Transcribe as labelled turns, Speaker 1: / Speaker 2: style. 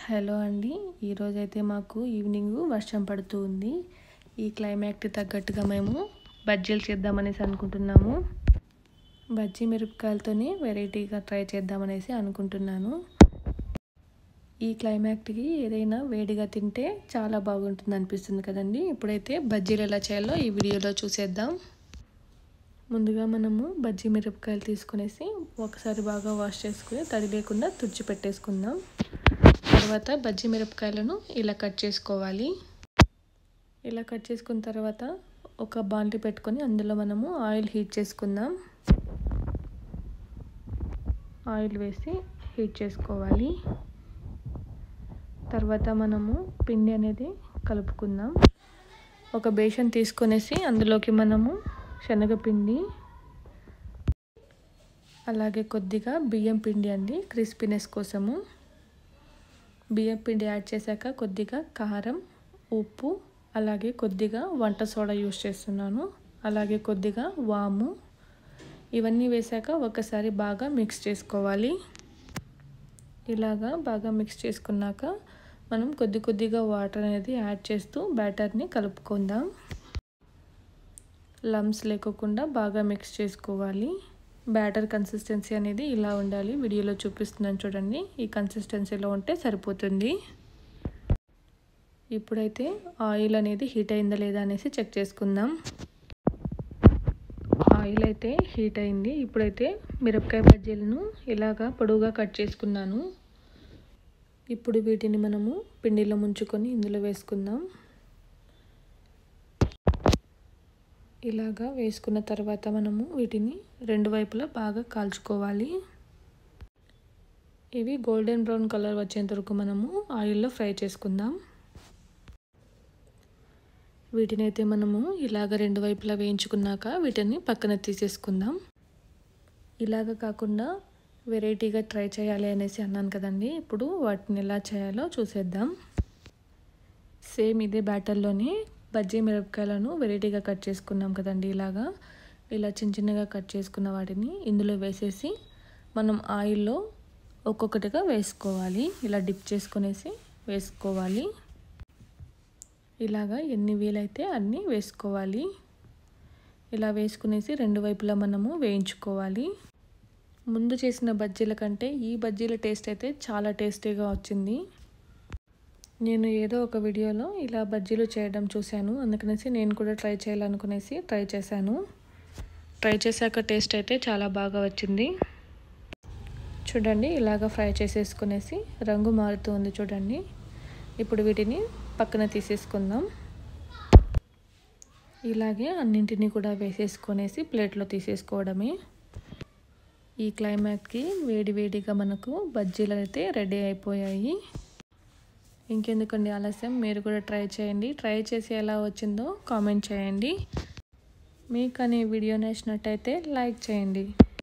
Speaker 1: Hello అండి. ఈరోజైతే మాకు ఈవినింగ్ వర్షం పడుతూ ఉంది. ఈ క్లైమేట్కి తగ్గట్టుగా మేము బజ్జీలు చేద్దామనేసి అనుకుంటున్నాము. బజ్జీ మిరపకాయలతోనే వెరైటీగా ట్రై చేద్దామనేసి అనుకుంటున్నాను. ఈ క్లైమేట్కి ఏదైనా వేడిగా తింటే చాలా బాగుంటుంది అనిపిస్తుంది కదండి. ఇప్పుడైతే బజ్జీలు ఎలా చేయాలో ఈ వీడియోలో చూసేద్దాం. ముందుగా మనము బజ్జీ మిరపకాయలు తీసుకునేసి ఒకసారి బాగా వాష్ చేసుకుని తడి లేకుండా తుడిచి పెట్టేసుకుందాం. తర్వాత బజ్జీ మిరపకాయలను ఇలా కట్ చేసుకోవాలి. ఇలా కట్ చేసుకున్న తర్వాత ఒక బాండ్లీ పెట్టుకొని అందులో మనము ఆయిల్ హీట్ చేసుకుందాం. ఆయిల్ వేసి హీట్ చేసుకోవాలి. తర్వాత మనము పిండి అనేది కలుపుకుందాం. ఒక బేషన్ తీసుకొనేసి అందులోకి మనము శనగపిండి, అలాగే కొద్దిగా బియ్యం పిండి అండి క్రిస్పీనెస్ కోసము. బియ్యం పిండి యాడ్ చేశాక కొద్దిగా కారం, ఉప్పు, అలాగే కొద్దిగా వంట సోడా యూస్ చేస్తున్నాను, అలాగే కొద్దిగా వాము. ఇవన్నీ వేశాక ఒకసారి బాగా మిక్స్ చేసుకోవాలి. ఇలాగా బాగా మిక్స్ చేసుకున్నాక మనం కొద్దిగా వాటర్ అనేది యాడ్ చేస్తూ బ్యాటర్ని కలుపుకుందాం. లమ్స్ లేకుండా బాగా మిక్స్ చేసుకోవాలి. బ్యాటర్ కన్సిస్టెన్సీ అనేది ఇలా ఉండాలి. వీడియోలో చూపిస్తున్నాను చూడండి. ఈ కన్సిస్టెన్సీలో ఉంటే సరిపోతుంది. ఇప్పుడైతే ఆయిల్ అనేది హీట్ అయిందా లేదా అనేసి చెక్ చేసుకుందాం. ఆయిల్ అయితే హీట్ అయింది. ఇప్పుడైతే మిరపకాయ బజ్జీలను ఇలాగా పొడవుగా కట్ చేసుకున్నాను. ఇప్పుడు వీటిని మనము పిండిలో ముంచుకొని ఇందులో వేసుకుందాం. ఇలాగా వేసుకున్న తర్వాత మనము వీటిని రెండు వైపులా బాగా కాల్చుకోవాలి. ఇవి గోల్డెన్ బ్రౌన్ కలర్ వచ్చేంత వరకు మనము ఆయిల్లో ఫ్రై చేసుకుందాం. వీటిని అయితే మనము ఇలాగ రెండు వైపులా వేయించుకున్నాక వీటిని పక్కన తీసేసుకుందాం. ఇలాగ కాకుండా వెరైటీగా ట్రై చేయాలి అనేసి అన్నాను కదండి. ఇప్పుడు వాటిని ఎలా చేయాలో చూసేద్దాం. సేమ్ ఇదే బ్యాటర్లోనే బజ్జీ మిరపకాయలను వెరైటీగా కట్ చేసుకున్నాం కదండి. ఇలా చిన్నగా కట్ చేసుకున్న వాటిని ఇందులో వేసేసి మనం ఆయిల్లో ఒక్కొక్కటిగా వేసుకోవాలి. ఇలా డిప్ చేసుకునేసి వేసుకోవాలి. ఇలాగా ఎన్ని వీలైతే అన్నీ వేసుకోవాలి. ఇలా వేసుకునేసి రెండు వైపులా మనము వేయించుకోవాలి. ముందు చేసిన బజ్జీల కంటే ఈ బజ్జీల టేస్ట్ అయితే చాలా టేస్టీగా వచ్చింది. నేను ఏదో ఒక వీడియోలో ఇలా బజ్జీలు చేయడం చూశాను. అందుకనేసి నేను కూడా ట్రై చేయాలనుకునేసి ట్రై చేశాను. ట్రై చేశాక టేస్ట్ అయితే చాలా బాగా వచ్చింది. చూడండి, ఇలాగ ఫ్రై చేసేసుకునేసి రంగు మారుతూ ఉంది చూడండి. ఇప్పుడు వీటిని పక్కన తీసేసుకుందాం. ఇలాగే అన్నింటినీ కూడా వేసేసుకొనేసి ప్లేట్లో తీసేసుకోవడమే. ఈ క్లైమేట్కి వేడిగా మనకు బజ్జీలు అయితే రెడీ అయిపోయాయి. ఇంకెందుకండి ఆలస్యం, మీరు కూడా ట్రై చేయండి. ట్రై చేసి ఎలా వచ్చిందో కామెంట్ చేయండి. మీకు కానీ వీడియో నచ్చినట్టయితే లైక్ చేయండి.